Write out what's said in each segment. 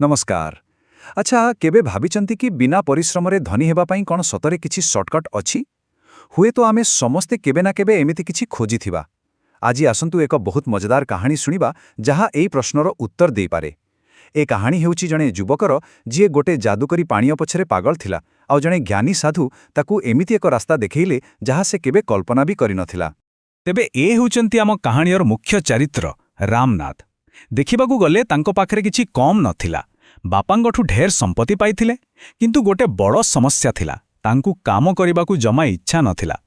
नमस्कार। अच्छा केबे भाविचंती कि बिना परिश्रम रे धनी हेबा पई कोन सतरे किछि शॉर्टकट अछि? हुए तो आमे समस्ते केबे ना केबे एमिति किछि खोजिथिबा। आज आसंतु एक बहुत मजेदार कहानी सुनिबा जहा एई प्रश्नर उत्तर देई पारे। ए कहानी हेउछि जणे युवकर जिए गोटे जादुकरी पाणीय पछरे पागल थिला आउ जणे ज्ञानी साधु ताकू एमिति एक रास्ता देखैले जहा से केबे कल्पना भी करि नथिला। तेबे ए हेउचंती आम कहानीर मुख्य चरित्र रामनाथ। देखिबाकू गले तांको पाखरे किछि कम नथिला। बापांगठु ढेर संपत्ति पाइथिले, किंतु गोटे बड़ समस्या थिला, तांकू काम करिबाकू जमा इच्छा नथिला।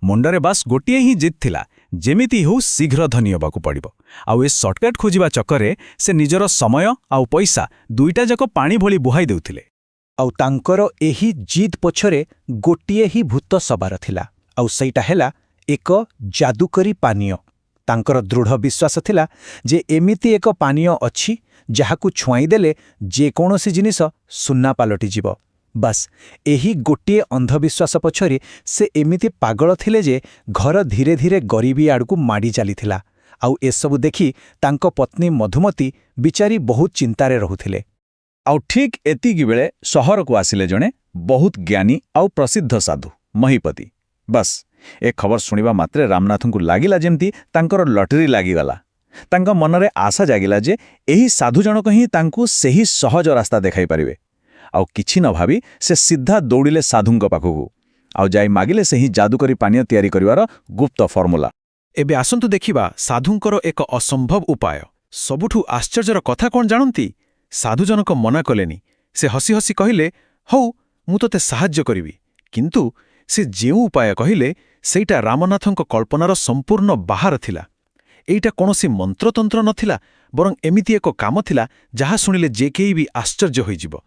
मुंडरे बास गोटिए ही जित थिला, जेमिति हो शीघ्र धनी होबाकू पड़िबो। आउ ए शॉर्टकट खोजिबा चक्करे से निजर समय आउ पैसा दुईटा जाक पानी भली बुहाई देउथिले। आउ तांकर एही जिद पछरे गोटिए ही भूत सवार थिला, आउ सईटा हेला एक जादुकरी पानीय। तांकर दृढ़ विश्वास थिला जे एमिति एक पानीय अछि जाहाकू छुआई देले जे कोनोसी जिनिस सुन्ना पालटी जीव। बस एही गोटिए अंधविश्वास पछरे से एमिति पागल थिले जे घर धीरे धीरे गरीबी आड़कू माड़ी चलीथिला। आउ एसबु देखि तांको पत्नी मधुमती बिचारी बहुत चिंतारे रहुथिले। आउ ठीक एतिकी बेले शहर को आसिले जणे बहुत ज्ञानी आउ प्रसिद्ध साधु महीपति। बस ए खबर सुनिबा मात्रे रामनाथंकु लागिला जेमती तांकर लटरी लागिगला। तांका मनरे आशा जागिला जे एही साधु जनक ही तांकु सेही सहज रास्ता देखाई पारिबे। आउ किछि न भाबी से सीधा दौड़िले साधुंक पाखकु आउ जाई मागिले सेही जादुकरी पानीय तयारी करिवार गुप्त फर्मुला। एबे आसंतु देखिबा साधुंकर एक असंभव उपाय। सबुठु आश्चर्यर कथा कोन जानंती? साधु जनक मना कलेनी। से हसी हसी कहिले, हौ मु तोते साहाय्य करिवि। किंतु से जेउ उपाय कहिले सेटा रामनाथंक कल्पनार संपूर्ण बाहर थिला। एइटा कोनोसी मंत्रतंत्र नथिला, बरं एमिति एक काम थिला जहा सुनिले जे केही भी आश्चर्य होइजिबो।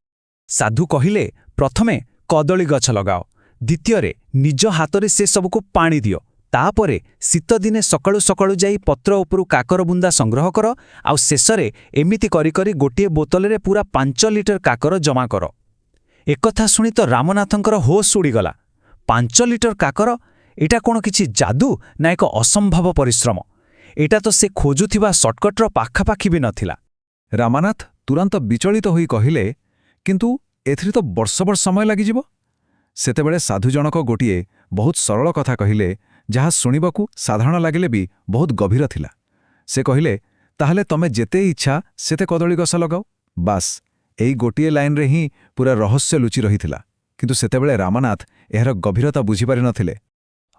साधु कहिले, प्रथमे कदली गछ लगाओ, द्वितीय निज हाथरे से सबको पानी दियो, तापरे शीत दिने सकाळु सकाळु जाई पत्र उपरु काकर बुंदा संग्रह कर, आउ शेषरे एमिति करी करी गोटिए बोतलरे पूरा 5 लिटर काकर जमा कर। एकथा शुणी तो रामनाथंकर होश उड़ीगला। 5 लिटर काकर, एटा कोन किछि जादू ना एक असंभव परिश्रम? एटा तो से खोजुथिबा शॉर्टकटर पाखापाखी भी नथिला। रामनाथ तुरंत विचलित होई कहिले, किंतु एथिरे तो वर्ष वर्ष समय लागिजिबो। सेतेबेले साधु जनक गोटिए बहुत सरल कथा कहिले जहा सुनिबाकू साधारण लागिले भी बहुत गभीर थिला। से कहिले, ताहले तमे जेते इच्छा सेते कदली गछ लगाओ। बास एई गोटिए लाइन रे ही पूरा रहस्य लुचि रहिथिला। किंतु सेतेबेले रामनाथ एहर गभीरता बुझी पारि नथिले।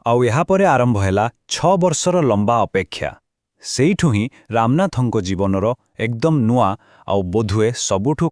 आउ यहाँ परे आरंभ हैला 6 वर्षर लंबा अपेक्षा। सेइठु ही रामनाथंको जीवनर एकदम नुआ आउ बोधुए सबुठु